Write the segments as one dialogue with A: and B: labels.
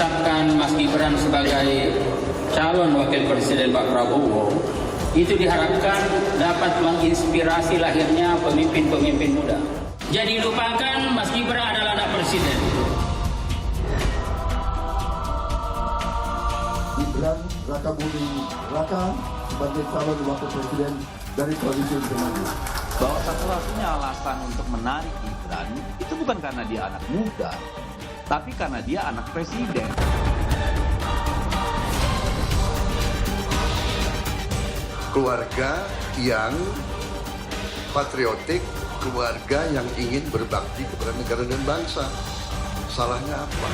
A: menetapkan Mas Gibran sebagai calon wakil presiden Pak Prabowo, itu diharapkan dapat menginspirasi lahirnya pemimpin-pemimpin muda. Jadi lupakan Mas Gibran adalah anak presiden.
B: Gibran Raka Buming Raka sebagai calon wakil presiden dari koalisi Indonesia.
C: Bahwa satu-satunya alasan untuk menarik Gibran itu bukan karena dia anak muda, tapi karena dia anak presiden.
D: Keluarga yang patriotik, keluarga yang ingin berbakti kepada negara dan bangsa. Salahnya apa?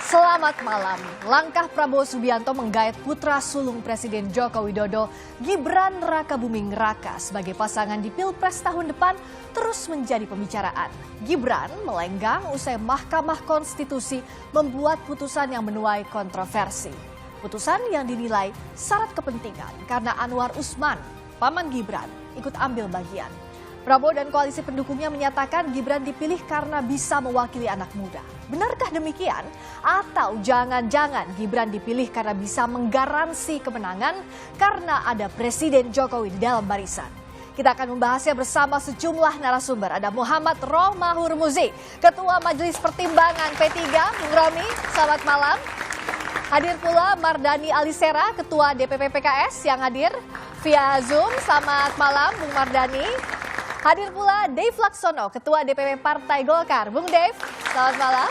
E: Selamat malam. Langkah Prabowo Subianto menggait putra sulung Presiden Joko Widodo, Gibran Raka Buming Raka sebagai pasangan di Pilpres tahun depan terus menjadi pembicaraan. Gibran melenggang usai Mahkamah Konstitusi membuat putusan yang menuai kontroversi. Putusan yang dinilai syarat kepentingan karena Anwar Usman, paman Gibran, ikut ambil bagian. Prabowo dan koalisi pendukungnya menyatakan Gibran dipilih karena bisa mewakili anak muda. Benarkah demikian? Atau jangan-jangan Gibran dipilih karena bisa menggaransi kemenangan karena ada Presiden Jokowi di dalam barisan? Kita akan membahasnya bersama sejumlah narasumber. Ada Muhammad Romahur Muzi, Ketua Majelis Pertimbangan P3, Bung Romi, selamat malam. Hadir pula Mardani Alisera, Ketua DPP PKS yang hadir via Zoom. Selamat malam, Bung Mardani. Hadir pula Dave Laksono, Ketua DPP Partai Golkar. Bung Dave, selamat malam.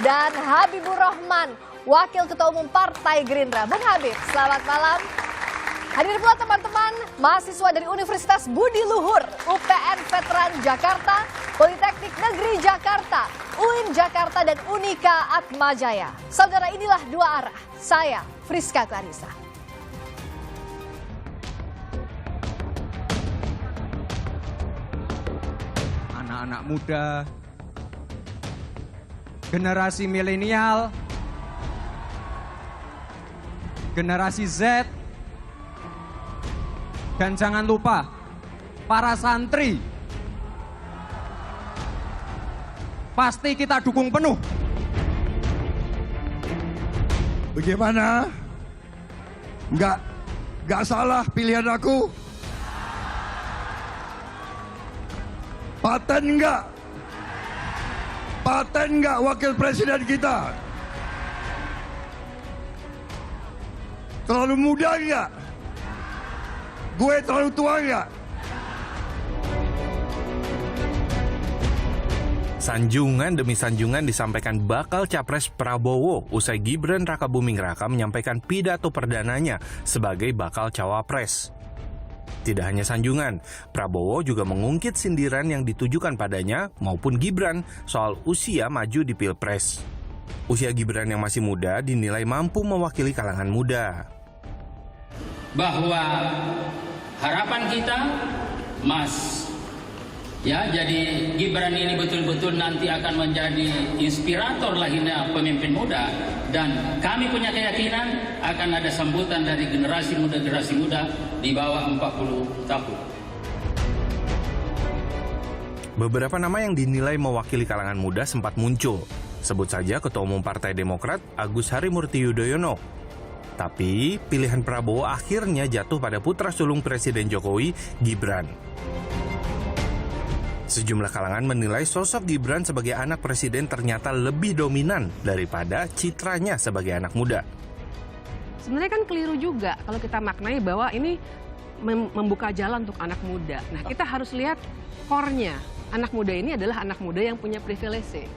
E: Dan Habibur Rahman, Wakil Ketua Umum Partai Gerindra. Bung Habib, selamat malam. Hadir pula teman-teman mahasiswa dari Universitas Budi Luhur, UPN Veteran Jakarta, Politeknik Negeri Jakarta, UIN Jakarta, dan Unika Atmajaya. Saudara, inilah dua arah. Saya Friska Clarissa.
F: Anak muda, generasi milenial, generasi Z, dan jangan lupa para santri. Pasti kita dukung penuh.
B: Bagaimana? Nggak salah pilihan aku? Paten enggak? Paten enggak wakil presiden kita? Terlalu muda enggak? Gue terlalu tua enggak?
G: Sanjungan demi sanjungan disampaikan bakal capres Prabowo usai Gibran Raka Buming Raka menyampaikan pidato perdananya sebagai bakal cawapres. Tidak hanya sanjungan, Prabowo juga mengungkit sindiran yang ditujukan padanya maupun Gibran soal usia maju di Pilpres. Usia Gibran yang masih muda dinilai mampu mewakili kalangan muda.
A: Bahwa harapan kita, Mas, ya, jadi Gibran ini betul-betul nanti akan menjadi inspirator lahirnya pemimpin muda, dan kami punya keyakinan akan ada sambutan dari generasi muda di bawah 40 tahun.
G: Beberapa nama yang dinilai mewakili kalangan muda sempat muncul. Sebut saja Ketua Umum Partai Demokrat Agus Harimurti Yudhoyono. Tapi pilihan Prabowo akhirnya jatuh pada putra sulung Presiden Jokowi, Gibran. Sejumlah kalangan menilai sosok Gibran sebagai anak presiden ternyata lebih dominan daripada citranya sebagai anak muda.
H: Sebenarnya kan keliru juga kalau kita maknai bahwa ini membuka jalan untuk anak muda. Nah, kita harus lihat core-nya. Anak muda ini adalah anak muda yang punya privilege.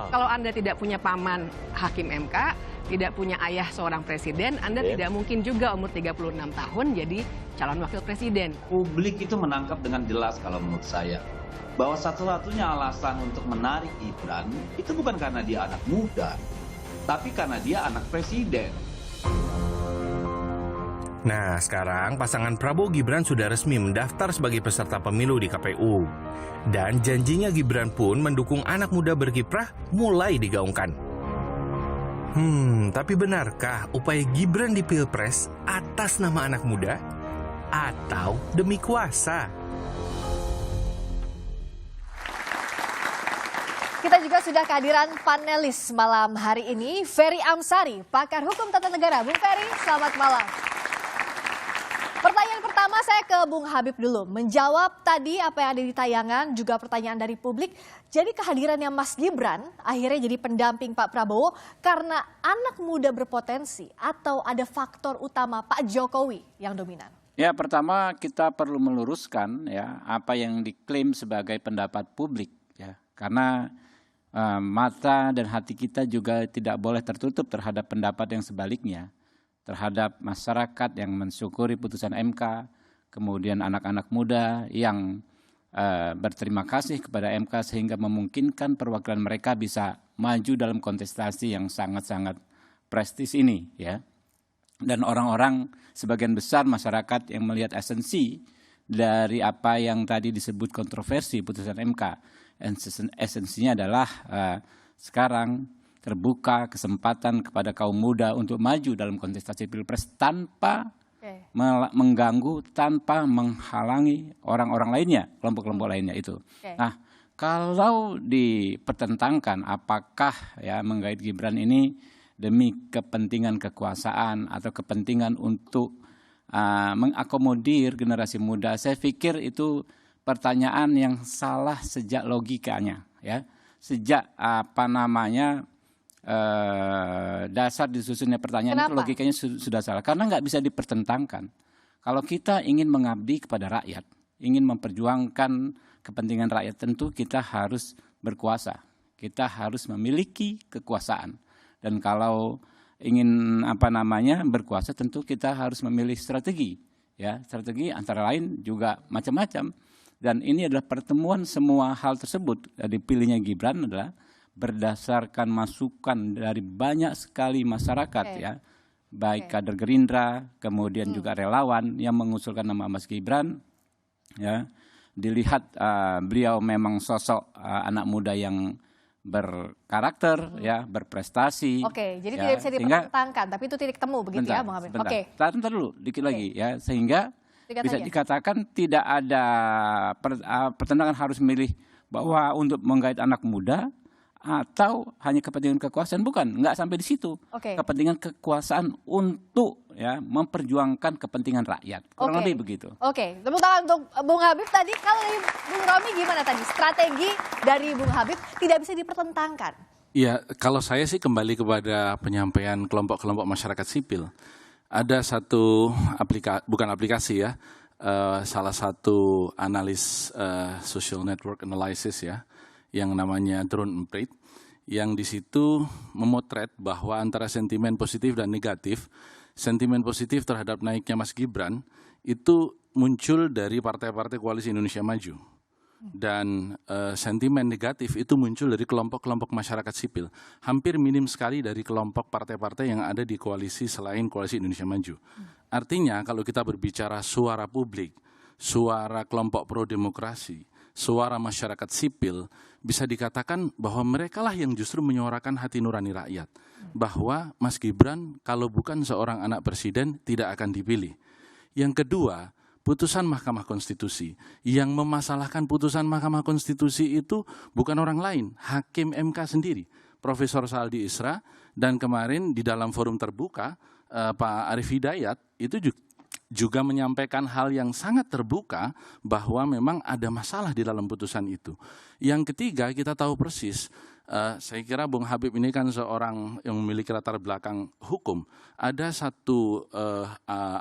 H: Kalau Anda tidak punya paman hakim MK, tidak punya ayah seorang presiden, Anda tidak mungkin juga umur 36 tahun jadi calon wakil presiden.
C: Publik itu menangkap dengan jelas kalau menurut saya. Bahwa satu-satunya alasan untuk menarik Gibran itu bukan karena dia anak muda, tapi karena dia anak presiden.
G: Nah, sekarang pasangan Prabowo Gibran sudah resmi mendaftar sebagai peserta pemilu di KPU. Dan janjinya Gibran pun mendukung anak muda berkiprah mulai digaungkan. Tapi benarkah upaya Gibran di Pilpres atas nama anak muda? Atau demi kuasa?
E: Kita juga sudah kehadiran panelis malam hari ini, Ferry Amsari, pakar hukum tata negara. Bung Ferry, selamat malam. Pertanyaan pertama saya ke Bung Habib dulu. Menjawab tadi apa yang ada di tayangan, juga pertanyaan dari publik. Jadi kehadirannya Mas Gibran akhirnya jadi pendamping Pak Prabowo karena anak muda berpotensi atau ada faktor utama Pak Jokowi yang dominan?
I: Ya, pertama kita perlu meluruskan ya apa yang diklaim sebagai pendapat publik ya. Karena mata dan hati kita juga tidak boleh tertutup terhadap pendapat yang sebaliknya. Terhadap masyarakat yang mensyukuri putusan MK, kemudian anak-anak muda yang berterima kasih kepada MK sehingga memungkinkan perwakilan mereka bisa maju dalam kontestasi yang sangat-sangat prestis ini ya. Dan orang-orang sebagian besar masyarakat yang melihat esensi dari apa yang tadi disebut kontroversi putusan MK. Esensinya adalah sekarang terbuka kesempatan kepada kaum muda untuk maju dalam kontestasi Pilpres tanpa mengganggu, tanpa menghalangi orang-orang lainnya, kelompok-kelompok lainnya itu. Nah, kalau dipertentangkan apakah ya menggait Gibran ini demi kepentingan kekuasaan atau kepentingan untuk mengakomodir generasi muda, saya pikir itu pertanyaan yang salah sejak logikanya ya. Sejak dasar disusunnya pertanyaan. Kenapa? Itu logikanya sudah salah karena nggak bisa dipertentangkan. Kalau kita ingin mengabdi kepada rakyat, ingin memperjuangkan kepentingan rakyat, tentu kita harus berkuasa, kita harus memiliki kekuasaan. Dan kalau ingin berkuasa, tentu kita harus memilih strategi, ya strategi antara lain juga macam-macam. Dan ini adalah pertemuan semua hal tersebut. Dipilihnya Gibran adalah berdasarkan masukan dari banyak sekali masyarakat ya, baik kader Gerindra, kemudian juga relawan yang mengusulkan nama Mas Gibran. Ya, dilihat beliau memang sosok anak muda yang berkarakter, ya, berprestasi.
E: Oke, jadi
I: ya,
E: tidak bisa dipertentangkan, tapi itu titik temu begitu ya, Bang Habib.
I: Oke. Bentar dulu, dikit lagi ya, sehingga bisa dikatakan tidak ada pertentangan harus memilih bahwa untuk menggait anak muda atau hanya kepentingan kekuasaan, bukan, nggak sampai di situ. Kepentingan kekuasaan untuk ya memperjuangkan kepentingan rakyat, kurang lebih begitu.
E: Oke, tepuk tangan untuk Bung Habib tadi. Kalau dari Bung Romi gimana tadi? Strategi dari Bung Habib tidak bisa dipertentangkan.
J: Ya, kalau saya sih kembali kepada penyampaian kelompok-kelompok masyarakat sipil. Ada satu aplikasi ya, salah satu analis social network analysis ya, yang namanya Drone Emprit, yang di situ memotret bahwa antara sentimen positif dan negatif, sentimen positif terhadap naiknya Mas Gibran itu muncul dari partai-partai Koalisi Indonesia Maju. Dan sentimen negatif itu muncul dari kelompok-kelompok masyarakat sipil. Hampir minim sekali dari kelompok partai-partai yang ada di koalisi selain Koalisi Indonesia Maju. Artinya kalau kita berbicara suara publik, suara kelompok pro-demokrasi, suara masyarakat sipil, bisa dikatakan bahwa merekalah yang justru menyuarakan hati nurani rakyat. Bahwa Mas Gibran kalau bukan seorang anak presiden tidak akan dipilih. Yang kedua, putusan Mahkamah Konstitusi. Yang memasalahkan putusan Mahkamah Konstitusi itu bukan orang lain, Hakim MK sendiri, Profesor Saldi Isra, dan kemarin di dalam forum terbuka, Pak Arief Hidayat itu juga menyampaikan hal yang sangat terbuka bahwa memang ada masalah di dalam putusan itu. Yang ketiga, kita tahu persis, saya kira Bung Habib ini kan seorang yang memiliki latar belakang hukum. Ada satu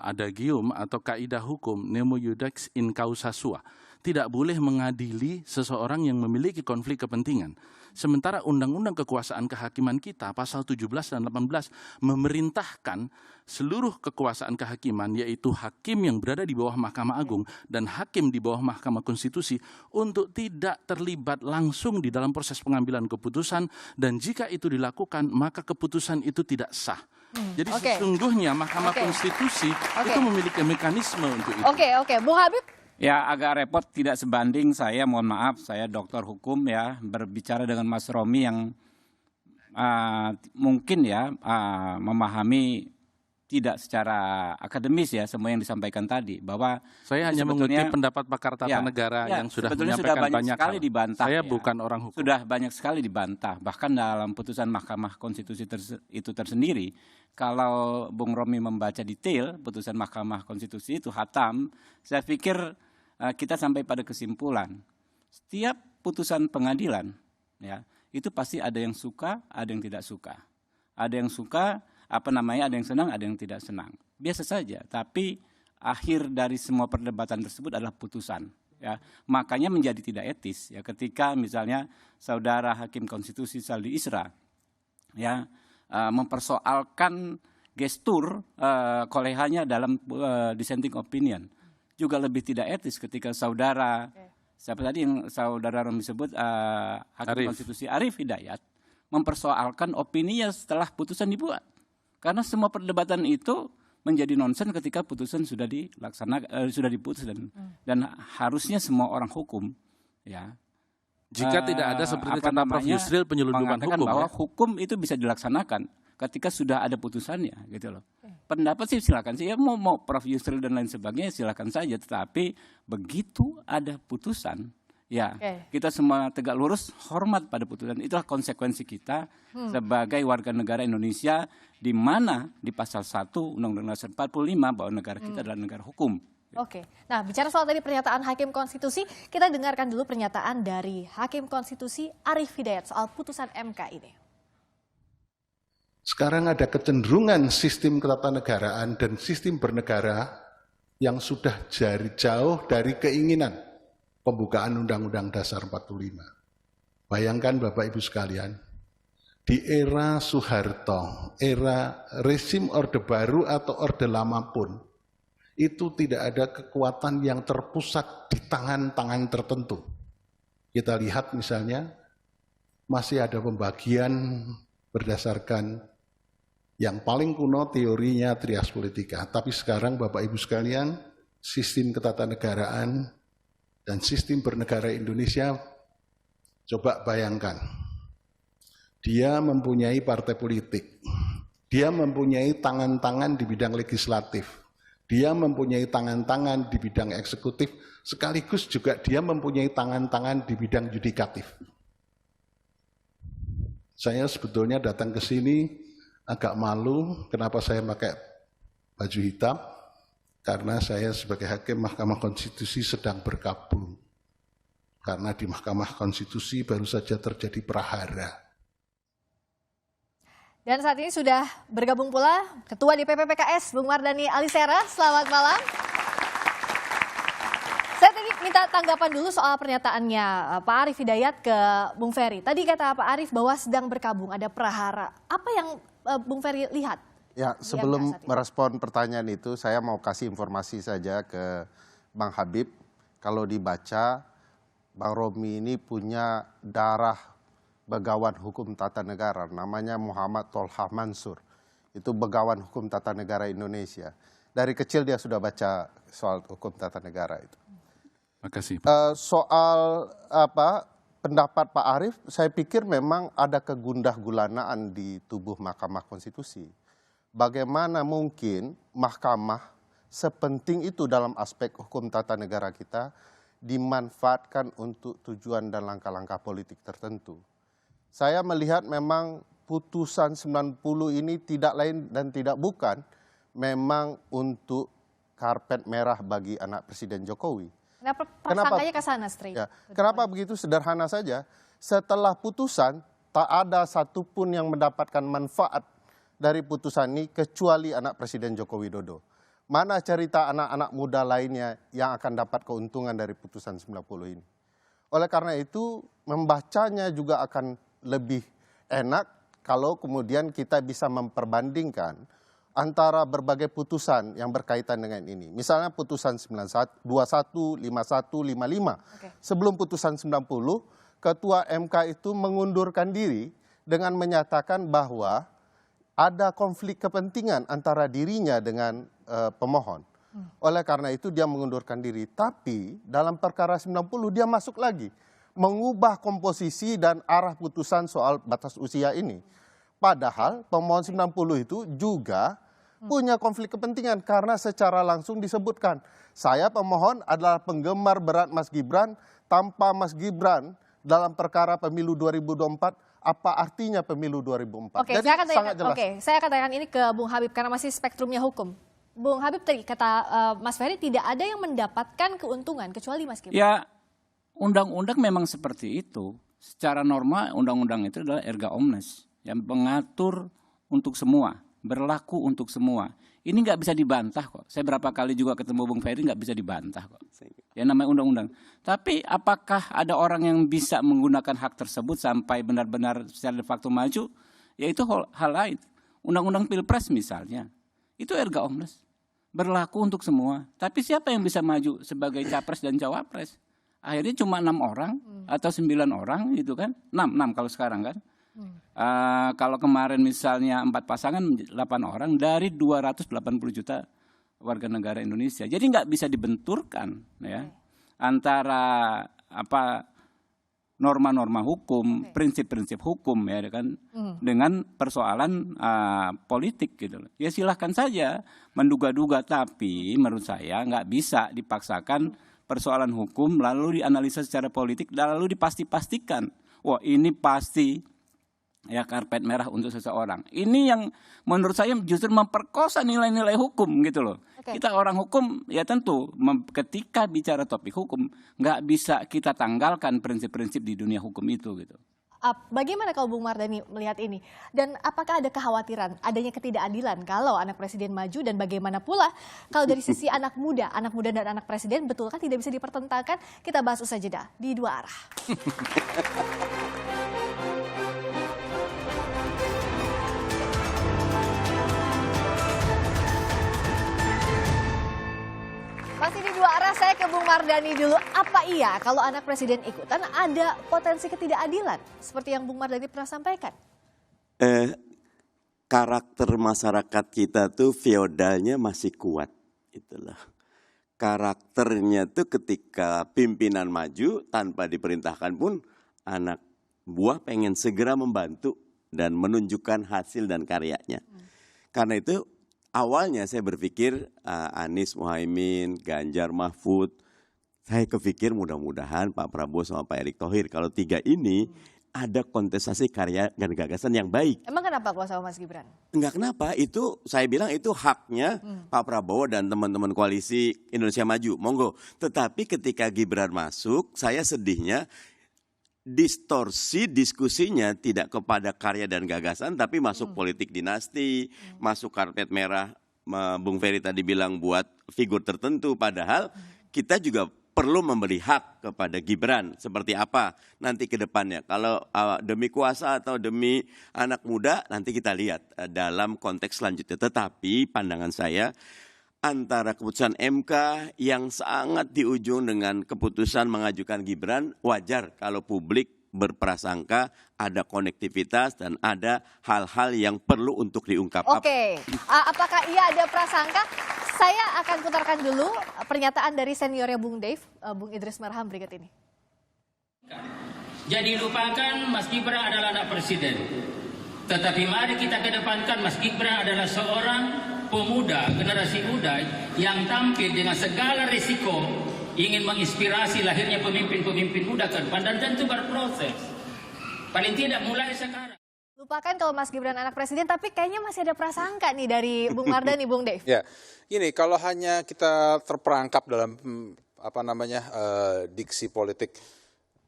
J: adagium atau kaidah hukum, nemo iudex in causa sua. Tidak boleh mengadili seseorang yang memiliki konflik kepentingan. Sementara Undang-Undang Kekuasaan Kehakiman kita, pasal 17 dan 18, memerintahkan seluruh kekuasaan kehakiman, yaitu hakim yang berada di bawah Mahkamah Agung dan hakim di bawah Mahkamah Konstitusi, untuk tidak terlibat langsung di dalam proses pengambilan keputusan, dan jika itu dilakukan, maka keputusan itu tidak sah. Jadi sesungguhnya Mahkamah Konstitusi itu memiliki mekanisme untuk itu.
E: Oke, Bung Habib.
I: Ya agak repot, tidak sebanding saya, mohon maaf, saya dokter hukum ya, berbicara dengan Mas Romi yang mungkin ya memahami tidak secara akademis ya semua yang disampaikan tadi, bahwa
J: saya hanya mengutip pendapat pakar tata negara yang sudah menyampaikan banyak
I: sekali dibantah.
J: Saya bukan orang hukum.
I: Sudah banyak sekali dibantah, bahkan dalam putusan Mahkamah Konstitusi itu tersendiri. Kalau Bung Romi membaca detail putusan Mahkamah Konstitusi itu hatam, saya pikir kita sampai pada kesimpulan setiap putusan pengadilan ya itu pasti ada yang suka, ada yang tidak suka, ada yang suka ada yang senang, ada yang tidak senang. Biasa saja, tapi akhir dari semua perdebatan tersebut adalah putusan. Ya, makanya menjadi tidak etis ya ketika misalnya saudara Hakim Konstitusi Saldi Isra ya mempersoalkan gestur kolehannya dalam dissenting opinion. Juga lebih tidak etis ketika saudara siapa tadi yang saudara Romi sebut Hakim Konstitusi Arief Hidayat mempersoalkan opininya setelah putusan dibuat. Karena semua perdebatan itu menjadi nonsen ketika putusan sudah dilaksanakan, sudah diputus dan harusnya semua orang hukum, ya.
J: Jika tidak ada seperti kata Prof. Yusril penyelundupan hukum,
I: bahwa hukum itu bisa dilaksanakan ketika sudah ada putusannya, gitu loh. Pendapat sih silakan sih, ya mau Prof. Yusril dan lain sebagainya silakan saja, tetapi begitu ada putusan. Ya, kita semua tegak lurus, hormat pada putusan. Itulah konsekuensi kita sebagai warga negara Indonesia, di mana di pasal 1 Undang-Undang Dasar 45 bahwa negara kita adalah negara hukum.
E: Oke, nah bicara soal tadi pernyataan Hakim Konstitusi, kita dengarkan dulu pernyataan dari Hakim Konstitusi Arief Hidayat soal putusan MK ini.
K: Sekarang ada kecenderungan sistem ketatanegaraan dan sistem bernegara yang sudah jauh dari keinginan pembukaan Undang-Undang Dasar 45. Bayangkan Bapak Ibu sekalian, di era Soeharto, era rezim Orde Baru atau Orde Lama pun, itu tidak ada kekuatan yang terpusat di tangan-tangan tertentu. Kita lihat misalnya, masih ada pembagian berdasarkan yang paling kuno teorinya trias politika. Tapi sekarang Bapak Ibu sekalian, sistem ketatanegaraan dan sistem bernegara Indonesia, coba bayangkan, dia mempunyai partai politik, dia mempunyai tangan-tangan di bidang legislatif, dia mempunyai tangan-tangan di bidang eksekutif, sekaligus juga dia mempunyai tangan-tangan di bidang yudikatif. Saya sebetulnya datang ke sini agak malu, kenapa saya pakai baju hitam? Karena saya sebagai Hakim Mahkamah Konstitusi sedang berkabung. Karena di Mahkamah Konstitusi baru saja terjadi prahara.
E: Dan saat ini sudah bergabung pula Ketua DPP PKS, Bung Mardhani Alisera. Selamat malam. Saya tadi minta tanggapan dulu soal pernyataannya Pak Arief Hidayat ke Bung Ferry. Tadi kata Pak Arief bahwa sedang berkabung, ada prahara. Apa yang Bung Ferry lihat?
L: Ya, sebelum merespon pertanyaan itu, saya mau kasih informasi saja ke Bang Habib. Kalau dibaca, Bang Romi ini punya darah begawan hukum tata negara, namanya Muhammad Tolha Mansur. Itu begawan hukum tata negara Indonesia. Dari kecil dia sudah baca soal hukum tata negara itu.
J: Makasih.
L: Soal pendapat Pak Arief, saya pikir memang ada kegundah-gulanaan di tubuh Mahkamah Konstitusi. Bagaimana mungkin mahkamah sepenting itu dalam aspek hukum tata negara kita dimanfaatkan untuk tujuan dan langkah-langkah politik tertentu. Saya melihat memang putusan 90 ini tidak lain dan tidak bukan memang untuk karpet merah bagi anak Presiden Jokowi.
E: Prasangkanya ke sana, Stri.
L: Ya, kenapa begitu? Sederhana saja. Setelah putusan, tak ada satupun yang mendapatkan manfaat dari putusan ini kecuali anak Presiden Joko Widodo. Mana cerita anak-anak muda lainnya yang akan dapat keuntungan dari putusan 90 ini. Oleh karena itu, membacanya juga akan lebih enak kalau kemudian kita bisa memperbandingkan antara berbagai putusan yang berkaitan dengan ini. Misalnya putusan 21, 51, 51, 55. Sebelum putusan 90, Ketua MK itu mengundurkan diri dengan menyatakan bahwa ada konflik kepentingan antara dirinya dengan pemohon. Oleh karena itu dia mengundurkan diri. Tapi dalam perkara 90 dia masuk lagi. Mengubah komposisi dan arah putusan soal batas usia ini. Padahal pemohon 90 itu juga punya konflik kepentingan karena secara langsung disebutkan. Saya pemohon adalah penggemar berat Mas Gibran, tanpa Mas Gibran dalam perkara pemilu 2024, apa artinya pemilu 2004?
E: Oke,
L: Jadi sangat jelas.
E: saya akan tanyakan ini ke Bung Habib karena masih spektrumnya hukum. Bung Habib tadi kata Mas Ferry tidak ada yang mendapatkan keuntungan kecuali Mas Gibran.
I: Ya, undang-undang memang seperti itu. Secara norma undang-undang itu adalah erga omnes yang mengatur untuk semua, berlaku untuk semua. Ini nggak bisa dibantah kok. Saya berapa kali juga ketemu Bung Ferry nggak bisa dibantah kok. Ya namanya undang-undang. Tapi apakah ada orang yang bisa menggunakan hak tersebut sampai benar-benar secara de facto maju? Ya itu hal lain. Undang-undang Pilpres misalnya, itu erga omnes. Berlaku untuk semua. Tapi siapa yang bisa maju sebagai capres dan cawapres? Akhirnya cuma 6 orang atau 9 orang gitu kan. 6 kalau sekarang kan. Kalau kemarin misalnya 4 pasangan 8 orang dari 280 juta warga negara Indonesia. Jadi nggak bisa dibenturkan ya antara norma-norma hukum, prinsip-prinsip hukum ya kan dengan persoalan politik gitu. Ya silahkan saja menduga-duga, tapi menurut saya nggak bisa dipaksakan persoalan hukum lalu dianalisa secara politik lalu dipastikan. Wah ini pasti ya karpet merah untuk seseorang. Ini yang menurut saya justru memperkosa nilai-nilai hukum gitu loh. Kita orang hukum ya tentu ketika bicara topik hukum nggak bisa kita tanggalkan prinsip-prinsip di dunia hukum itu gitu.
E: Bagaimana kalau Bung Mardhani melihat ini? Dan apakah ada kekhawatiran adanya ketidakadilan kalau anak presiden maju, dan bagaimana pula kalau dari sisi anak muda dan anak presiden betulkah tidak bisa dipertentangkan? Kita bahas usai jeda di Dua Arah. Masih di Dua Arah, saya ke Bung Mardhani dulu. Apa iya kalau anak presiden ikutan ada potensi ketidakadilan seperti yang Bung Mardhani pernah sampaikan?
M: Karakter masyarakat kita tuh feodalnya masih kuat, itulah. Karakternya tuh ketika pimpinan maju tanpa diperintahkan pun anak buah pengen segera membantu dan menunjukkan hasil dan karyanya. Karena itu awalnya saya berpikir Anies Muhaimin, Ganjar Mahfud, saya kepikir mudah-mudahan Pak Prabowo sama Pak Erick Thohir, kalau 3 ini ada kontestasi karya dan gagasan yang baik.
E: Emang kenapa kalau sama Mas Gibran?
M: Enggak kenapa, itu saya bilang itu haknya Pak Prabowo dan teman-teman koalisi Indonesia Maju, monggo. Tetapi ketika Gibran masuk, saya sedihnya distorsi diskusinya tidak kepada karya dan gagasan, tapi masuk politik dinasti, masuk karpet merah, Bung Ferry tadi bilang buat figur tertentu, padahal kita juga perlu memberi hak kepada Gibran seperti apa nanti ke depannya. Kalau demi kuasa atau demi anak muda nanti kita lihat dalam konteks selanjutnya. Tetapi pandangan saya antara keputusan MK yang sangat di ujung dengan keputusan mengajukan Gibran, wajar kalau publik berprasangka ada konektivitas dan ada hal-hal yang perlu untuk diungkap.
E: Oke, apakah ia ada prasangka? Saya akan putarkan dulu pernyataan dari seniornya Bung Dave, Bung Idris Marham berikut ini.
A: Jadi lupakan Mas Gibran adalah anak presiden. Tetapi mari kita kedepankan Mas Gibran adalah seorang pemuda, generasi muda yang tampil dengan segala risiko ingin menginspirasi lahirnya pemimpin-pemimpin muda ke depan, dan tentu berproses. Paling tidak mulai sekarang.
E: Lupakan kalau Mas Gibran anak presiden, tapi kayaknya masih ada prasangka nih dari Bung Mardhani, Bung Dave.
N: Ya, ini kalau hanya kita terperangkap dalam diksi politik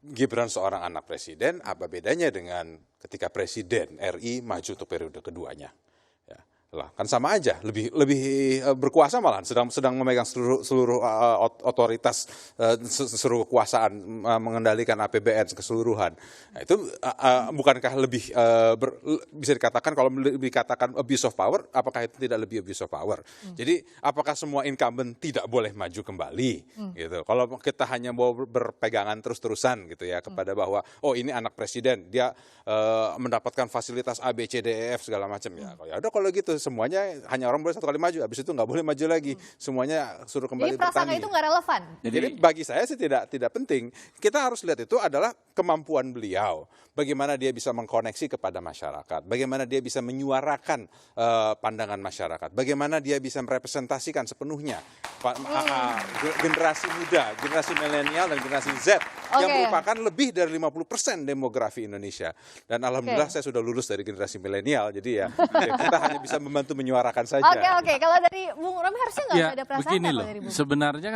N: Gibran seorang anak presiden, apa bedanya dengan ketika presiden RI maju untuk periode keduanya? Ya. Lah, kan sama aja, lebih berkuasa malahan, sedang memegang seluruh otoritas, seluruh kekuasaan, mengendalikan APBN keseluruhan. Nah, itu bukankah lebih bisa dikatakan, kalau dikatakan abuse of power, apakah itu tidak lebih abuse of power? Jadi apakah semua incumbent tidak boleh maju kembali? Gitu. Kalau kita hanya mau berpegangan terus-terusan gitu ya kepada bahwa oh ini anak presiden, dia mendapatkan fasilitas A, B, C, D, E, F segala macam ya udah kalau gitu semuanya hanya orang boleh 1 kali maju, habis itu nggak boleh maju lagi, semuanya suruh kembali
E: Jadi prasangka
N: bertani.
E: itu nggak relevan.
N: Jadi bagi saya sih tidak penting. Kita harus lihat itu adalah kemampuan beliau, bagaimana dia bisa mengkoneksi kepada masyarakat, bagaimana dia bisa menyuarakan pandangan masyarakat, bagaimana dia bisa merepresentasikan sepenuhnya generasi muda, generasi milenial dan generasi Z yang merupakan lebih dari 50% demografi Indonesia. Dan alhamdulillah saya sudah lulus dari generasi milenial, jadi ya kita hanya bisa membantu menyuarakan saja.
E: Oke. Kalau dari Bung Romi harusnya nggak ada prasangka
J: begini
E: kalau
J: loh,
E: dari Bung.
J: sebenarnya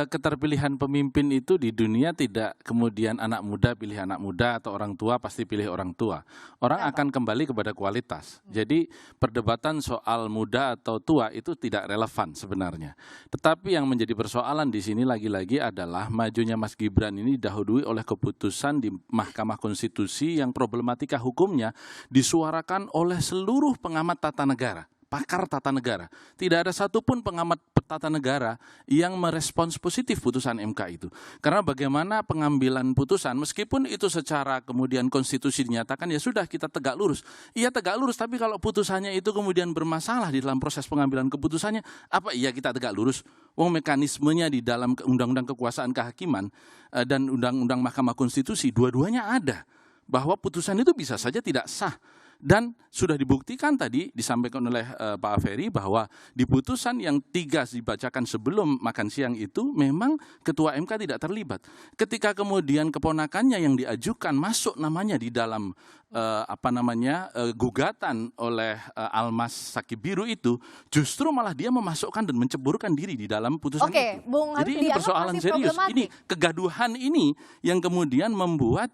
J: keterpilihan pemimpin itu di dunia tidak kemudian anak muda pilih anak muda atau orang tua pasti pilih orang tua. Orang akan kembali kepada kualitas. Jadi perdebatan soal muda atau tua itu tidak relevan sebenarnya. Tetapi yang menjadi persoalan di sini lagi-lagi adalah majunya Mas Gibran ini didahului oleh keputusan di Mahkamah Konstitusi yang problematika hukumnya disuarakan oleh seluruh pengamat tata negara, pakar tata negara. Tidak ada satupun pengamat tata negara yang merespons positif putusan MK itu. Karena bagaimana pengambilan putusan, meskipun itu secara kemudian konstitusi dinyatakan ya sudah kita tegak lurus. Iya tegak lurus, tapi kalau putusannya itu kemudian bermasalah di dalam proses pengambilan keputusannya, apa iya kita tegak lurus? Wong mekanismenya di dalam Undang-Undang Kekuasaan Kehakiman dan Undang-Undang Mahkamah Konstitusi, dua-duanya ada. Bahwa putusan itu bisa saja tidak sah. Dan sudah dibuktikan tadi disampaikan oleh Pak Ferry bahwa di putusan yang 3 dibacakan sebelum makan siang itu memang Ketua MK tidak terlibat. Ketika kemudian keponakannya yang diajukan masuk namanya di dalam gugatan oleh Almas Sakibiru itu, justru malah dia memasukkan dan menceburkan diri di dalam putusan itu.
E: Bung
J: Jadi ini persoalan serius. Ini kegaduhan ini yang kemudian membuat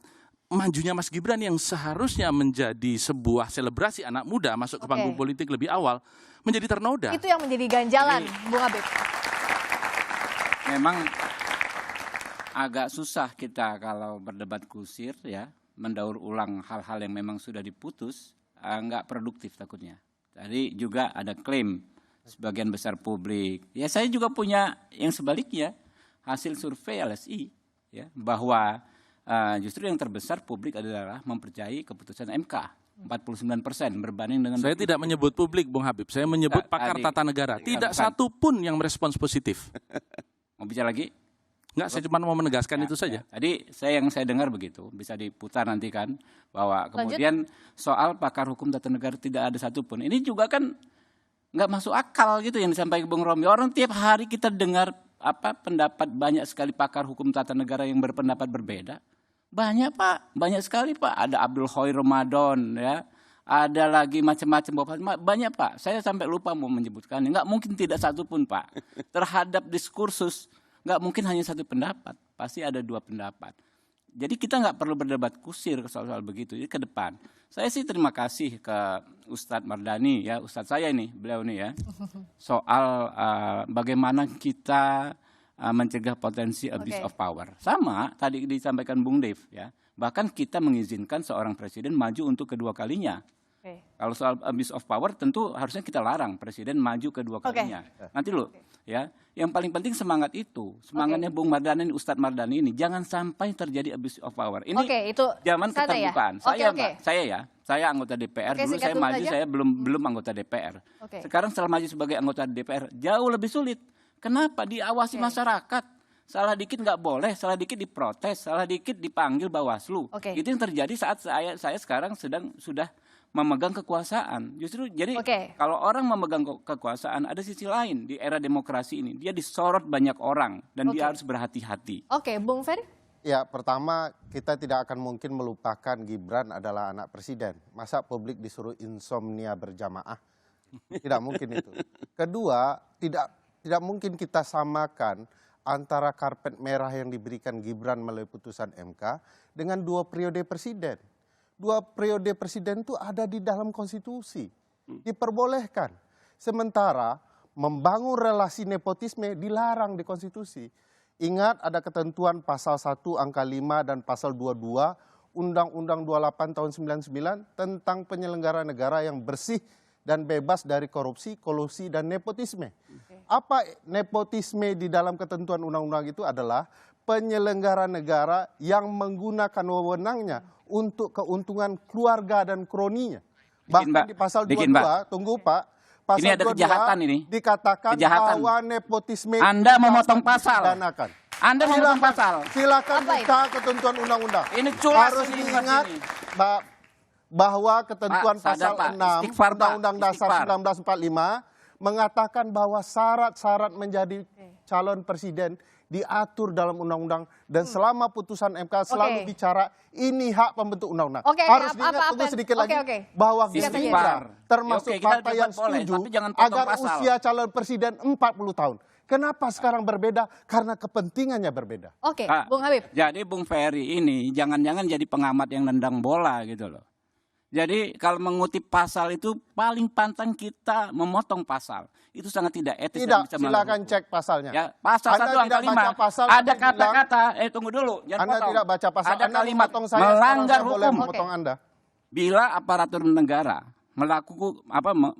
J: majunya Mas Gibran yang seharusnya menjadi sebuah selebrasi anak muda masuk ke panggung politik lebih awal menjadi ternoda.
E: Itu yang menjadi ganjalan, Bung Habib.
I: Memang agak susah kita kalau berdebat kusir ya, mendaur ulang hal-hal yang memang sudah diputus, nggak produktif takutnya. Tadi juga ada klaim sebagian besar publik. Ya saya juga punya yang sebaliknya, hasil survei LSI ya, bahwa justru yang terbesar publik adalah mempercayai keputusan MK. 49% berbanding dengan...
J: Saya tidak menyebut publik, Bung Habib. Saya menyebut pakar tata negara. Tidak satu pun yang merespons positif.
I: Mau bicara lagi?
J: Enggak, saya cuma mau menegaskan itu saja.
I: Tadi yang saya dengar begitu, bisa diputar nanti kan, bahwa kemudian soal pakar hukum tata negara tidak ada satupun. Ini juga kan nggak masuk akal gitu yang disampaikan Bung Romi. Orang tiap hari kita dengar pendapat banyak sekali pakar hukum tata negara yang berpendapat berbeda. Banyak Pak, banyak sekali Pak. Ada Abdul Khoir Ramadan ya, ada lagi macam-macam banyak Pak. Saya sampai lupa mau menyebutkannya. Nggak mungkin tidak satu pun Pak. Terhadap diskursus nggak mungkin hanya satu pendapat, pasti ada 2 pendapat. Jadi kita nggak perlu berdebat kusir soal begitu. Jadi ke depan, saya sih terima kasih ke Ustadz Mardani ya, Ustadz saya ini, beliau nih ya, soal bagaimana kita mencegah potensi abuse of power. Sama tadi disampaikan Bung Dev ya. Bahkan kita mengizinkan seorang presiden maju untuk kedua kalinya. Kalau soal abuse of power tentu harusnya kita larang presiden maju kedua kalinya. Nanti loh ya. Yang paling penting semangat itu. Semangatnya Bung Mardani, Ustadz Mardani ini jangan sampai terjadi abuse of power. Ini
E: itu
I: zaman keterbukaan.
E: Ya?
I: Saya anggota DPR dulu saya maju aja. Saya belum anggota DPR. Sekarang setelah maju sebagai anggota DPR jauh lebih sulit. Kenapa? Diawasi masyarakat. Salah dikit nggak boleh, salah dikit diprotes, salah dikit dipanggil Bawaslu. Itu yang terjadi saat saya sekarang sudah memegang kekuasaan. Justru jadi kalau orang memegang kekuasaan ada sisi lain di era demokrasi ini. Dia disorot banyak orang dan dia harus berhati-hati.
E: Bung Ferry?
L: Ya, pertama kita tidak akan mungkin melupakan Gibran adalah anak presiden. Masa publik disuruh insomnia berjamaah? Tidak mungkin itu. Kedua, tidak mungkin kita samakan antara karpet merah yang diberikan Gibran melalui putusan MK dengan 2 periode presiden. 2 periode presiden itu ada di dalam konstitusi. Diperbolehkan. Sementara membangun relasi nepotisme dilarang di konstitusi. Ingat ada ketentuan pasal 1 angka 5 dan pasal 22 Undang-Undang 28 tahun 99 tentang penyelenggara negara yang bersih dan bebas dari korupsi, kolusi, dan nepotisme. Apa nepotisme di dalam ketentuan undang-undang itu adalah penyelenggara negara yang menggunakan wewenangnya untuk keuntungan keluarga dan kroninya. Bahkan di pasal 22, tunggu Pak, pasal
O: ini ada
L: 22
O: kejahatan ini.
L: Dikatakan
O: Kejahatan.
L: bahwa nepotisme
O: Anda memotong pasal.
L: dipidanakan.
O: Anda memotong pasal.
L: Silakan buka ketentuan undang-undang.
O: Ini culas
L: Harus
O: ini,
L: diingat
O: ini.
L: bahwa ketentuan
O: Pak, sadar,
L: pasal
O: Pak.
L: 6
O: Istighfar, Pak.
L: Undang-Undang Dasar
O: Istighfar.
L: 1945 mengatakan bahwa syarat-syarat menjadi calon presiden diatur dalam undang-undang dan selama putusan MK selalu bicara ini hak pembentuk undang-undang. Harus diingat tunggu sedikit lagi bahwa Gerindra termasuk partai yang setuju agar usia calon presiden 40 tahun. Kenapa sekarang berbeda? Karena kepentingannya berbeda.
E: Oke, Bung Habib.
I: Jadi Bung Ferry ini jangan-jangan jadi pengamat yang nendang bola gitu loh. Jadi kalau mengutip pasal itu paling pantang kita memotong pasal. Itu sangat tidak etis.
L: Tidak, silakan cek pasalnya.
I: Ya, pasal 1 angka 5. Ada kata-kata, tunggu dulu.
L: Anda tidak baca pasal.
I: Ada
L: Anda
I: kalimat
L: memotong saya,
I: melanggar
L: saya boleh
I: hukum.
L: memotong Anda.
I: Bila aparatur negara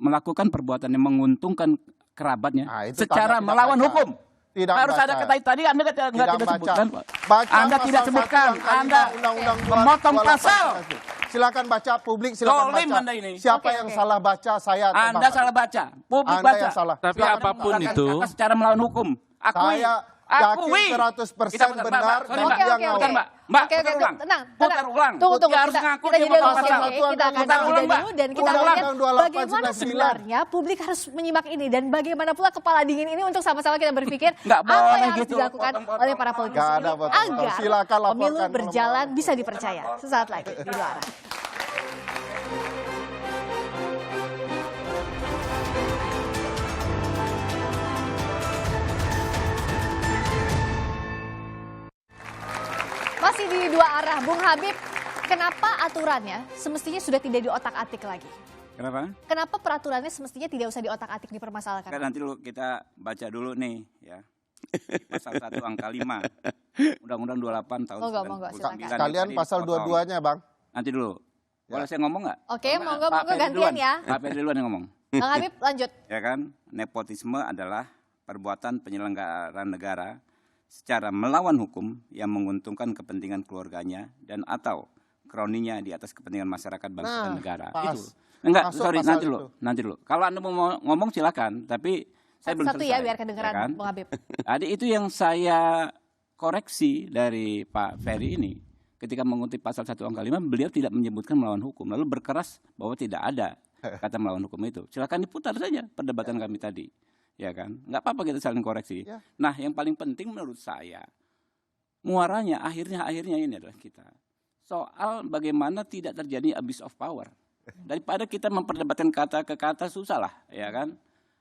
I: melakukan perbuatan yang menguntungkan kerabatnya secara melawan hukum.
L: Tidak
I: harus
L: baca.
I: ada kata tadi Anda tidak sebutkan, Pak.
L: Baca
I: Anda tidak
L: pasal
I: sebutkan,
L: 1 angka
I: Anda
L: 5 Undang-Undang
I: memotong
L: 28.
I: pasal.
L: Silakan baca, publik silakan
I: Zolim
L: baca.
I: Anda ini.
L: Siapa yang salah baca, saya atau
I: Anda
L: Bapak?
I: salah baca, publik
L: Anda
I: baca.
L: yang salah.
J: Tapi
L: Silakan
J: apapun
L: mengatakan
J: itu,
I: Kata secara melawan hukum. Akui.
L: Saya
I: Akui.
L: yakin 100% benar dan dia ngawur.
I: Mbak,
E: Oke,
I: putar ulang.
E: tenang.
I: Putar ulang.
E: Tunggu.
I: Dia harus ngaku
E: Kita
I: dia
E: jeda
I: memotong
E: dulu,
I: pasal.
E: oke? Kita akan
I: Putar ulang,
E: jeda
I: Mbak.
E: dulu dan kita
L: Undang-Undang
E: lihat
L: 28
E: bagaimana sebenarnya publik harus menyimak ini dan bagaimana pula kepala dingin ini untuk sama-sama kita berpikir
I: Nggak
E: apa
I: boleh
E: yang harus
I: gitu,
E: dilakukan oleh para politisi
L: Nggak ada
E: ini
L: potong-potong.
E: agar
L: Silakan laporkan
E: pemilu
L: kalau
E: berjalan bisa dipercaya. Sesaat lagi di Dua Arah. Masih di Dua Arah, Bung Habib, kenapa aturannya semestinya sudah tidak diotak-atik lagi?
I: Kenapa?
E: Kenapa peraturannya semestinya tidak usah diotak-atik dipermasalahkan?
I: Kan nanti dulu kita baca dulu nih ya. Pasal 1 angka 5. Undang-Undang 28 tahun
E: Monggo,
I: 99.
E: silakan.
L: Sekalian pasal 22-nya, Bang.
I: Nanti dulu. Boleh saya ngomong nggak?
E: Oke, monggo
I: Pak Ferry
E: gantian
I: duluan.
E: ya.
I: Pak Ferry duluan yang ngomong.
E: Bang Habib, lanjut.
I: Ya kan, nepotisme adalah perbuatan penyelenggara negara secara melawan hukum yang menguntungkan kepentingan keluarganya dan atau kroninya di atas kepentingan masyarakat bangsa dan negara.
L: pas.
I: Itu. Enggak,
L: Masuk
I: sorry,
L: pasal
I: nanti
L: itu.
I: dulu, nanti dulu. Kalau Anda mau ngomong silakan, tapi saya belum
E: Satu
I: selesai.
E: ya, biar kedengeran,
I: kan?
E: Bung Habib.
I: Jadi itu yang saya koreksi dari Pak Ferry ini. Ketika mengutip pasal 1 angka 5, beliau tidak menyebutkan melawan hukum. Lalu berkeras bahwa tidak ada kata melawan hukum itu. Silakan diputar saja perdebatan kami tadi. Ya kan? Nggak apa-apa kita saling koreksi.
L: Ya.
I: Nah, yang paling penting menurut saya, muaranya akhirnya ini adalah kita. Soal bagaimana tidak terjadi abuse of power. Daripada kita memperdebatkan kata ke kata, susah lah. Ya kan?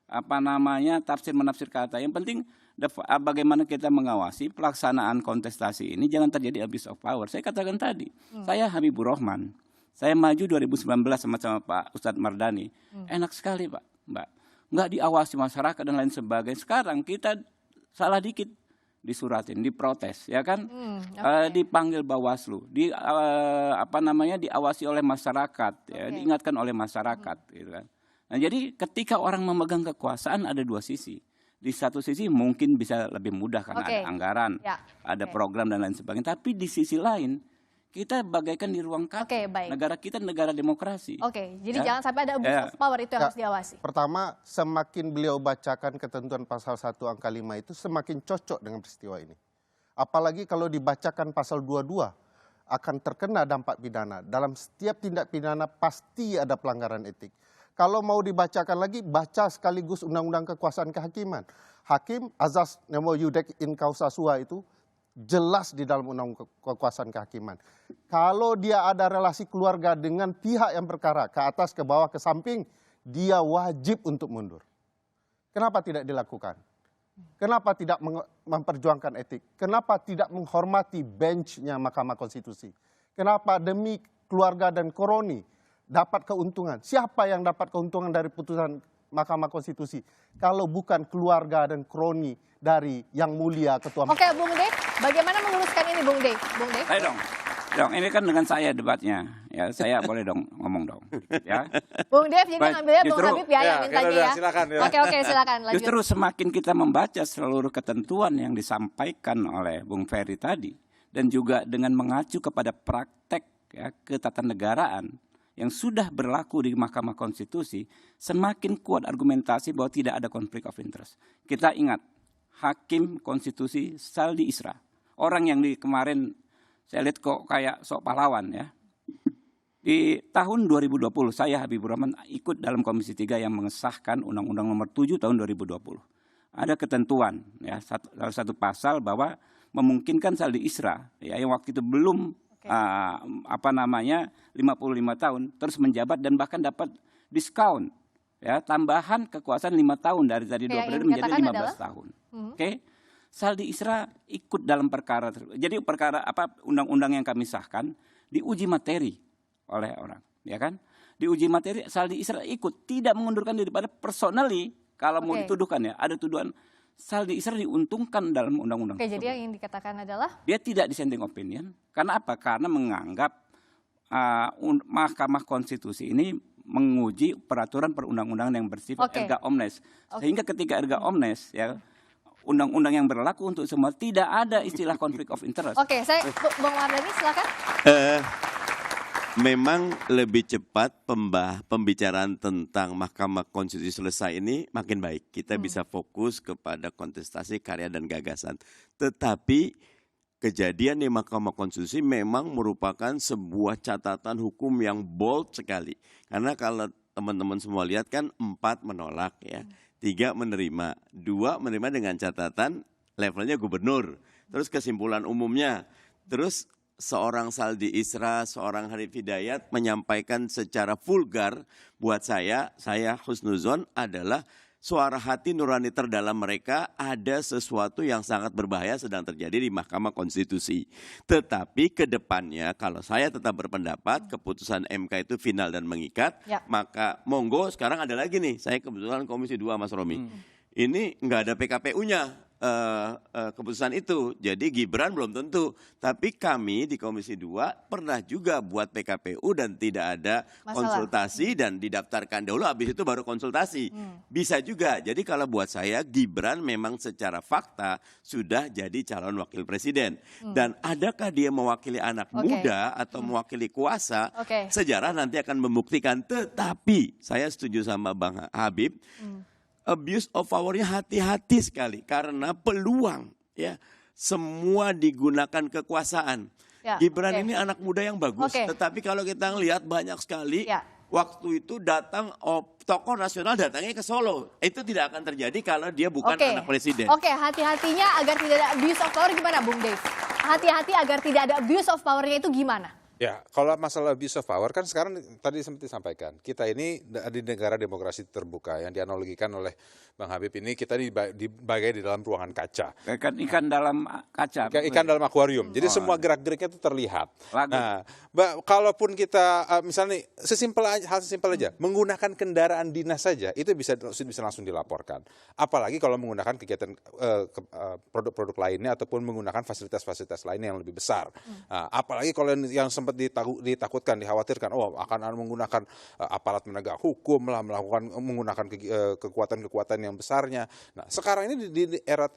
I: Apa namanya, tafsir menafsir kata. Yang penting bagaimana kita mengawasi pelaksanaan kontestasi ini jangan terjadi abuse of power. Saya katakan tadi, saya Habibur Rahman, saya maju 2019 sama Pak Ustadz Mardani. Enak sekali Pak, Mbak. Nggak diawasi masyarakat dan lain sebagainya. Sekarang kita salah dikit disuratin, diprotes, ya kan? Dipanggil Bawaslu, diawasi oleh masyarakat, ya, diingatkan oleh masyarakat, gitu kan? Nah, jadi ketika orang memegang kekuasaan ada dua sisi. Di satu sisi mungkin bisa lebih mudah karena ada anggaran, ada program dan lain sebagainya. Tapi di sisi lain kita bagaikan di ruang kaca. Negara kita negara demokrasi.
E: Jadi jangan sampai ada abuse of power, itu yang harus diawasi.
L: Pertama, semakin beliau bacakan ketentuan pasal 1 angka 5 itu semakin cocok dengan peristiwa ini. Apalagi kalau dibacakan pasal 22 akan terkena dampak pidana. Dalam setiap tindak pidana pasti ada pelanggaran etik. Kalau mau dibacakan lagi, baca sekaligus Undang-Undang Kekuasaan Kehakiman. Hakim azas nemo iudec in causa sua itu jelas di dalam Undang-Undang Kekuasaan Kehakiman. Kalau dia ada relasi keluarga dengan pihak yang perkara, ke atas, ke bawah, ke samping, dia wajib untuk mundur. Kenapa tidak dilakukan? Kenapa tidak memperjuangkan etik? Kenapa tidak menghormati benchnya Mahkamah Konstitusi? Kenapa demi keluarga dan kroni dapat keuntungan? Siapa yang dapat keuntungan dari putusan Mahkamah Konstitusi kalau bukan keluarga dan kroni dari Yang Mulia Ketua
E: Oke, Bung Dave, bagaimana meluruskan ini, Bung Dave? Bung Dave?
O: Ayo dong, ini kan dengan saya debatnya. Ya, saya boleh dong ngomong dong. Ya.
E: Bung Dave, jadi
O: Baik,
E: ngambilnya Bung
O: justru-
E: Habib ya yang mintanya ya.
N: silakan, ya.
E: Oke, silakan lanjut.
O: Justru semakin kita membaca seluruh ketentuan yang disampaikan oleh Bung Ferry tadi, dan juga dengan mengacu kepada praktek ya, ketatanegaraan yang sudah berlaku di Mahkamah Konstitusi, semakin kuat argumentasi bahwa tidak ada konflik of interest. Kita ingat, Hakim Konstitusi Saldi Isra, orang yang kemarin saya lihat kok kayak sok pahlawan ya. Di tahun 2020 saya Habibur Rahman ikut dalam Komisi 3 yang mengesahkan Undang-Undang Nomor 7 tahun 2020. Ada ketentuan ya, salah satu pasal bahwa memungkinkan Saldi Isra ya, yang waktu itu belum 55 tahun terus menjabat dan bahkan dapat diskon ya, tambahan kekuasaan 5 tahun dari 2 periode menjadi 15 tahun. Oke. Saldi Isra ikut dalam perkara tersebut. Jadi perkara undang-undang yang kami sahkan diuji materi oleh orang, ya kan? Diuji materi Saldi Isra ikut, tidak mengundurkan diri pada personally kalau mau dituduhkan ya, ada tuduhan Saldi Isra diuntungkan dalam undang-undang.
E: Oke, jadi yang dikatakan adalah
O: dia tidak dissenting opinion. Karena apa? Karena menganggap Mahkamah Konstitusi ini menguji peraturan perundang-undangan yang bersifat erga omnes. Sehingga ketika erga omnes ya, undang-undang yang berlaku untuk semua, tidak ada istilah konflik of interest.
E: Oke, saya Bang Mardhani silakan.
M: Memang lebih cepat pembicaraan tentang Mahkamah Konstitusi selesai ini makin baik. Kita bisa fokus kepada kontestasi karya dan gagasan. Tetapi kejadian di Mahkamah Konstitusi memang merupakan sebuah catatan hukum yang bold sekali. Karena kalau teman-teman semua lihat kan 4 menolak ya, 3 menerima, 2 menerima dengan catatan levelnya gubernur. Terus kesimpulan umumnya, terus seorang Saldi Isra, seorang Harif Hidayat menyampaikan secara vulgar, buat saya husnuzon adalah suara hati nurani terdalam mereka, ada sesuatu yang sangat berbahaya sedang terjadi di Mahkamah Konstitusi. Tetapi ke depannya kalau saya tetap berpendapat keputusan MK itu final dan mengikat, maka monggo sekarang ada lagi nih, saya kebetulan Komisi 2 Mas Romi. Ini nggak ada PKPU-nya. Keputusan itu. Jadi Gibran belum tentu. Tapi kami di Komisi 2 pernah juga buat PKPU dan tidak ada konsultasi dan didaftarkan dahulu, habis itu baru konsultasi. Bisa juga. Jadi kalau buat saya Gibran memang secara fakta sudah jadi calon wakil presiden. Dan adakah dia mewakili anak muda atau mewakili kuasa? Sejarah nanti akan membuktikan. Tetapi saya setuju sama Bang Habib. Abuse of power-nya hati-hati sekali karena peluang ya semua digunakan kekuasaan. Gibran ini anak muda yang bagus, tetapi kalau kita lihat banyak sekali waktu itu datang tokoh nasional datangnya ke Solo. Itu tidak akan terjadi kalau dia bukan anak presiden.
E: Hati-hatinya agar tidak ada abuse of power gimana, Bung Dave? Hati-hati agar tidak ada abuse of power-nya itu gimana?
N: Ya, kalau masalah abuse of power kan sekarang tadi seperti disampaikan, kita ini di negara demokrasi terbuka yang dianalogikan oleh Bang Habib ini, kita dibagai di dalam ruangan kaca.
O: Ikan dalam kaca.
N: Ikan dalam akuarium. Jadi semua gerak-geriknya itu terlihat. Nah, kalaupun kita misalnya hal sesimpel aja, menggunakan kendaraan dinas saja itu bisa langsung dilaporkan. Apalagi kalau menggunakan kegiatan produk-produk lainnya ataupun menggunakan fasilitas-fasilitas lainnya yang lebih besar. Nah, apalagi kalau yang sempat ditakutkan, dikhawatirkan, akan menggunakan aparat penegak hukum lah, menggunakan kekuatan-kekuatan yang besarnya. Nah, sekarang ini di era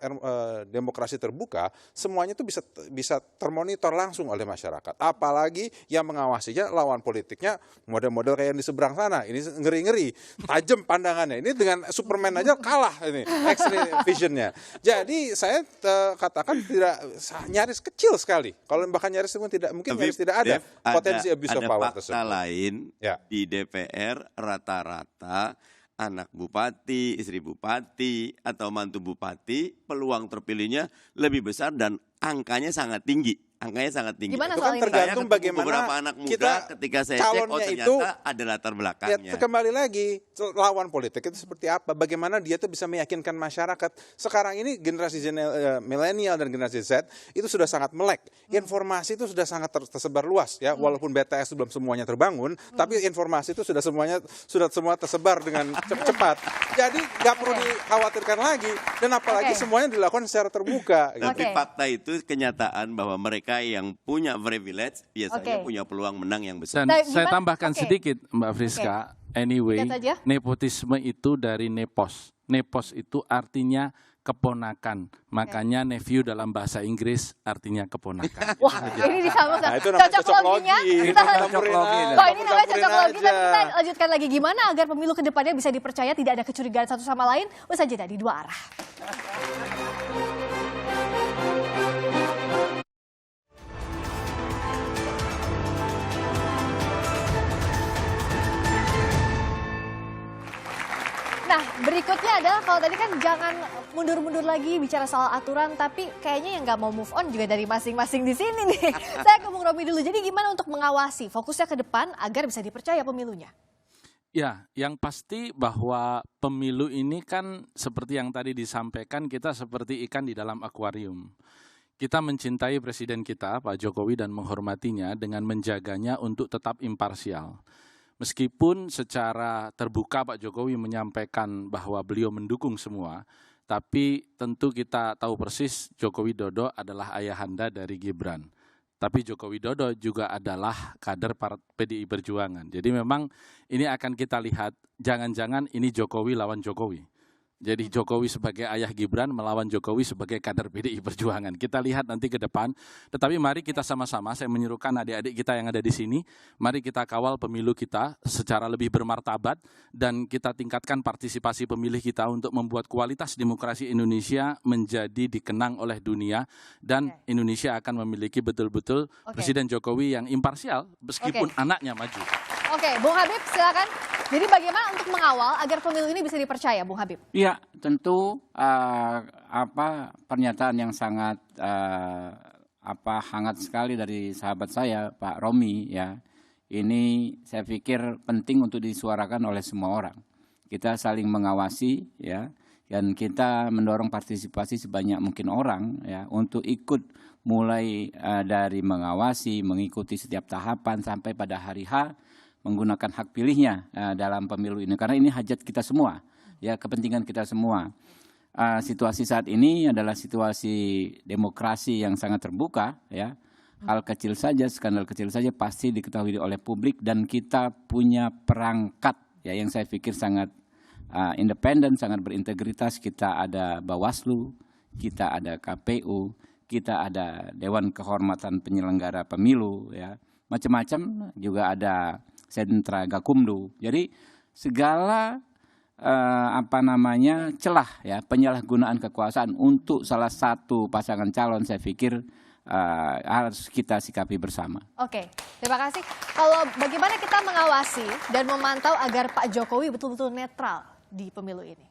N: demokrasi terbuka, semuanya itu bisa termonitor langsung oleh masyarakat. Apalagi yang mengawasinya lawan politiknya model-model kayak yang di seberang sana. Ini ngeri-ngeri, tajam pandangannya. Ini dengan Superman aja kalah ini X-ray visionnya. Jadi saya katakan nyaris kecil sekali. Kalau bahkan nyaris nyaris tidak ada potensi abuse of power tersebut.
M: Ada fakta lain di DPR rata-rata anak bupati, istri bupati, atau mantu bupati, peluang terpilihnya lebih besar dan angkanya sangat tinggi. Angkanya sangat tinggi.
E: Gimana
N: Itu
E: soal
N: kan
E: ini?
N: tergantung
M: Saya ketemu
N: bagaimana
M: beberapa anak muda
N: kita
M: ketika saya cek, oh
N: calonnya
M: ternyata
N: itu
M: ada latar
N: ya,
M: belakangnya.
N: kembali lagi lawan politik itu seperti apa? Bagaimana dia tuh bisa meyakinkan masyarakat. Sekarang ini generasi milenial dan generasi Z itu sudah sangat melek. Informasi itu sudah sangat tersebar luas ya. Walaupun BTS belum semuanya terbangun, tapi informasi itu sudah semua tersebar dengan cepat. Jadi nggak perlu dikhawatirkan lagi. Dan apalagi semuanya dilakukan secara terbuka.
M: Tapi fakta itu kenyataan bahwa mereka yang punya privilege biasanya punya peluang menang yang besar.
J: Dan saya tambahkan sedikit Mbak Friska, anyway, nepotisme itu dari nepos. Nepos itu artinya keponakan. Makanya nephew dalam bahasa Inggris artinya keponakan.
E: Wah, ini disambung.
N: Nah, itu namanya
E: cocok loginya.
N: cocok logi.
E: Oh, ini namanya cocok logi. Tapi kita lanjutkan lagi. Gimana agar pemilu kedepannya bisa dipercaya, tidak ada kecurigaan satu sama lain? Usai jeda di dua arah. Nah, berikutnya adalah kalau tadi kan jangan mundur-mundur lagi bicara soal aturan, tapi kayaknya yang nggak mau move on juga dari masing-masing di sini nih. Saya ke Bung Romi dulu. Jadi gimana untuk mengawasi fokusnya ke depan agar bisa dipercaya pemilunya?
J: Ya, yang pasti bahwa pemilu ini kan seperti yang tadi disampaikan, kita seperti ikan di dalam akuarium. Kita mencintai presiden kita, Pak Jokowi, dan menghormatinya dengan menjaganya untuk tetap imparsial. Meskipun secara terbuka Pak Jokowi menyampaikan bahwa beliau mendukung semua, tapi tentu kita tahu persis Joko Widodo adalah ayahanda dari Gibran. Tapi Joko Widodo juga adalah kader PDI Perjuangan. Jadi memang ini akan kita lihat, jangan-jangan ini Jokowi lawan Jokowi. Jadi Jokowi sebagai ayah Gibran melawan Jokowi sebagai kader PDI Perjuangan. Kita lihat nanti ke depan. Tetapi mari kita sama-sama, saya menyerukan adik-adik kita yang ada di sini, mari kita kawal pemilu kita secara lebih bermartabat dan kita tingkatkan partisipasi pemilih kita untuk membuat kualitas demokrasi Indonesia menjadi dikenang oleh dunia dan Indonesia akan memiliki betul-betul Presiden Jokowi yang imparsial meskipun anaknya maju.
E: Oke, Bung Habib silakan. Jadi bagaimana untuk mengawal agar pemilu ini bisa dipercaya, Bung Habib?
O: Iya, tentu pernyataan yang sangat hangat sekali dari sahabat saya Pak Romi ya. Ini saya pikir penting untuk disuarakan oleh semua orang. Kita saling mengawasi ya, dan kita mendorong partisipasi sebanyak mungkin orang ya untuk ikut mulai dari mengawasi, mengikuti setiap tahapan sampai pada hari H menggunakan hak pilihnya dalam pemilu ini, karena ini hajat kita semua, ya kepentingan kita semua. Situasi saat ini adalah situasi demokrasi yang sangat terbuka, ya. Hal kecil saja, skandal kecil saja pasti diketahui oleh publik dan kita punya perangkat, ya yang saya pikir sangat independen, sangat berintegritas. Kita ada Bawaslu, kita ada KPU, kita ada Dewan Kehormatan Penyelenggara Pemilu, ya macam-macam, juga ada sentra Gakumdu. Jadi segala celah ya penyalahgunaan kekuasaan untuk salah satu pasangan calon saya pikir harus kita sikapi bersama.
E: Oke, terima kasih. Kalau bagaimana kita mengawasi dan memantau agar Pak Jokowi betul-betul netral di pemilu ini?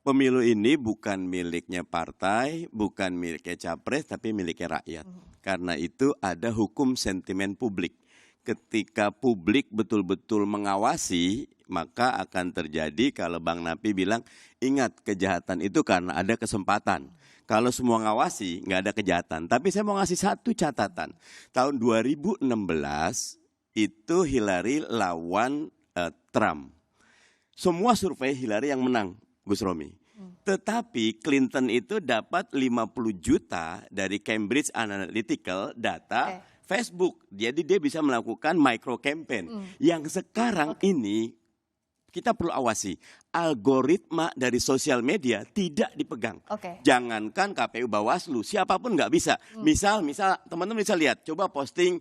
M: Pemilu ini bukan miliknya partai, bukan miliknya capres, tapi miliknya rakyat. Karena itu ada hukum sentimen publik. Ketika publik betul-betul mengawasi, maka akan terjadi kalau Bang Napi bilang, ingat kejahatan itu karena ada kesempatan. Kalau semua ngawasi, nggak ada kejahatan. Tapi saya mau ngasih satu catatan. Tahun 2016 itu Hillary lawan Trump. Semua survei Hillary yang menang. Gus Romi. Tetapi Clinton itu dapat 50 juta dari Cambridge Analytical data Facebook. Jadi dia bisa melakukan micro campaign. Yang sekarang ini kita perlu awasi. Algoritma dari sosial media tidak dipegang. Jangankan KPU Bawaslu, siapapun nggak bisa. Misal teman-teman bisa lihat, coba posting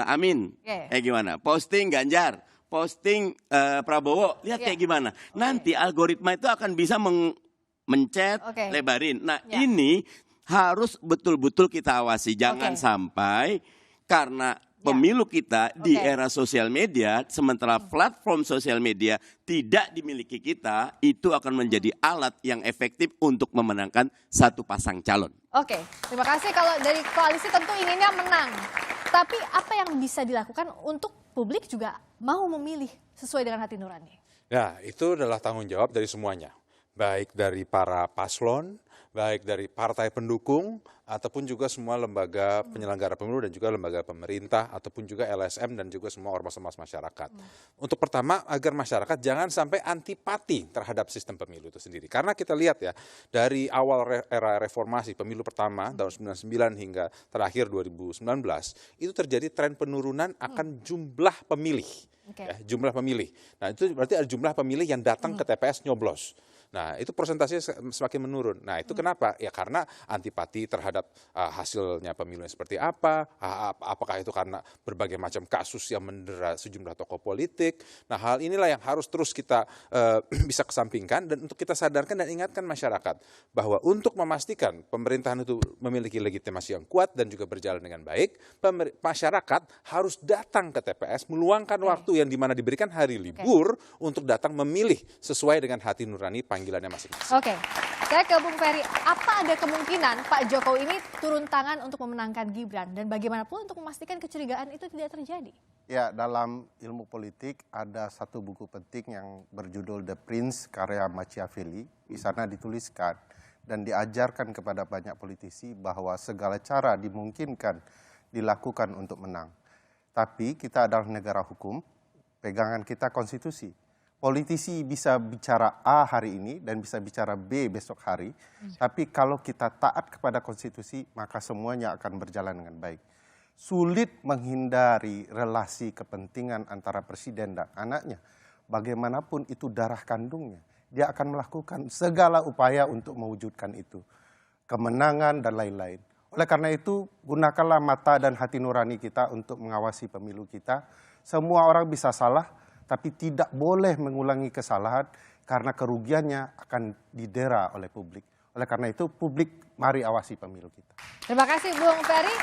M: Amin. Gimana? Posting Ganjar. Posting Prabowo, lihat kayak gimana. Nanti algoritma itu akan bisa mencet, lebarin. Nah ini harus betul-betul kita awasi. Jangan sampai karena pemilu kita di era sosial media, sementara platform sosial media tidak dimiliki kita, itu akan menjadi alat yang efektif untuk memenangkan satu pasang calon.
E: Oke, terima kasih. Kalau dari koalisi tentu inginnya menang. Tapi apa yang bisa dilakukan untuk publik juga mau memilih sesuai dengan hati nurani?
N: Ya, itu adalah tanggung jawab dari semuanya. Baik dari para paslon, baik dari partai pendukung, ataupun juga semua lembaga penyelenggara pemilu dan juga lembaga pemerintah, ataupun juga LSM dan juga semua ormas-ormas masyarakat. Untuk pertama, agar masyarakat jangan sampai antipati terhadap sistem pemilu itu sendiri. Karena kita lihat ya, dari awal era reformasi pemilu pertama tahun 99 hingga terakhir 2019, itu terjadi tren penurunan akan jumlah pemilih. Ya, jumlah pemilih. Nah, itu berarti ada jumlah pemilih yang datang ke TPS nyoblos. Nah, itu persentasenya semakin menurun. Nah, itu kenapa? Ya karena antipati terhadap hasilnya pemilu seperti apa, apakah itu karena berbagai macam kasus yang mendera sejumlah tokoh politik. Nah, hal inilah yang harus terus kita bisa kesampingkan dan untuk kita sadarkan dan ingatkan masyarakat bahwa untuk memastikan pemerintahan itu memiliki legitimasi yang kuat dan juga berjalan dengan baik, masyarakat harus datang ke TPS, meluangkan waktu yang dimana diberikan hari libur untuk datang memilih sesuai dengan hati nurani panggilannya masing-masing.
E: Oke, saya ke Bung Ferry. Apa ada kemungkinan Pak Jokowi ini turun tangan untuk memenangkan Gibran? Dan bagaimanapun untuk memastikan kecurigaan itu tidak terjadi?
L: Ya, dalam ilmu politik ada satu buku penting yang berjudul The Prince karya Machiavelli. Di sana dituliskan dan diajarkan kepada banyak politisi bahwa segala cara dimungkinkan dilakukan untuk menang. Tapi kita adalah negara hukum, pegangan kita konstitusi. Politisi bisa bicara A hari ini dan bisa bicara B besok hari. Tapi kalau kita taat kepada konstitusi, maka semuanya akan berjalan dengan baik. Sulit menghindari relasi kepentingan antara presiden dan anaknya. Bagaimanapun itu darah kandungnya. Dia akan melakukan segala upaya untuk mewujudkan itu. Kemenangan dan lain-lain. Oleh karena itu, gunakanlah mata dan hati nurani kita untuk mengawasi pemilu kita. Semua orang bisa salah, tapi tidak boleh mengulangi kesalahan karena kerugiannya akan didera oleh publik. Oleh karena itu, publik mari awasi pemilu kita.
E: Terima kasih Bung Ferry.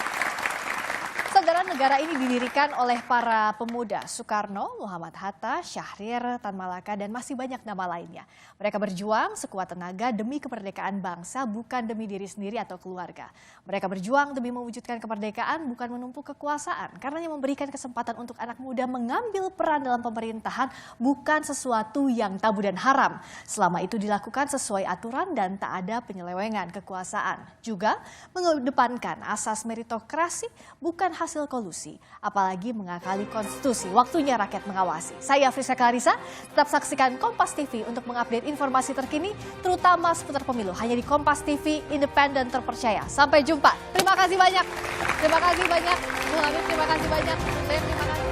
E: Saudara, negara ini didirikan oleh para pemuda Soekarno, Muhammad Hatta, Syahrir, Tan Malaka, dan masih banyak nama lainnya. Mereka berjuang sekuat tenaga demi kemerdekaan bangsa, bukan demi diri sendiri atau keluarga. Mereka berjuang demi mewujudkan kemerdekaan, bukan menumpuk kekuasaan. Karenanya memberikan kesempatan untuk anak muda mengambil peran dalam pemerintahan, bukan sesuatu yang tabu dan haram. Selama itu dilakukan sesuai aturan dan tak ada penyelewengan kekuasaan. Juga mengedepankan asas meritokrasi, bukan hasil kolusi, apalagi mengakali konstitusi. Waktunya rakyat mengawasi. Saya Frisa Clarissa, tetap saksikan Kompas TV untuk mengupdate informasi terkini, terutama seputar pemilu. Hanya di Kompas TV, independen terpercaya. Sampai jumpa. Terima kasih banyak. Terima kasih banyak. Bung Habib, terima kasih banyak. Terima kasih.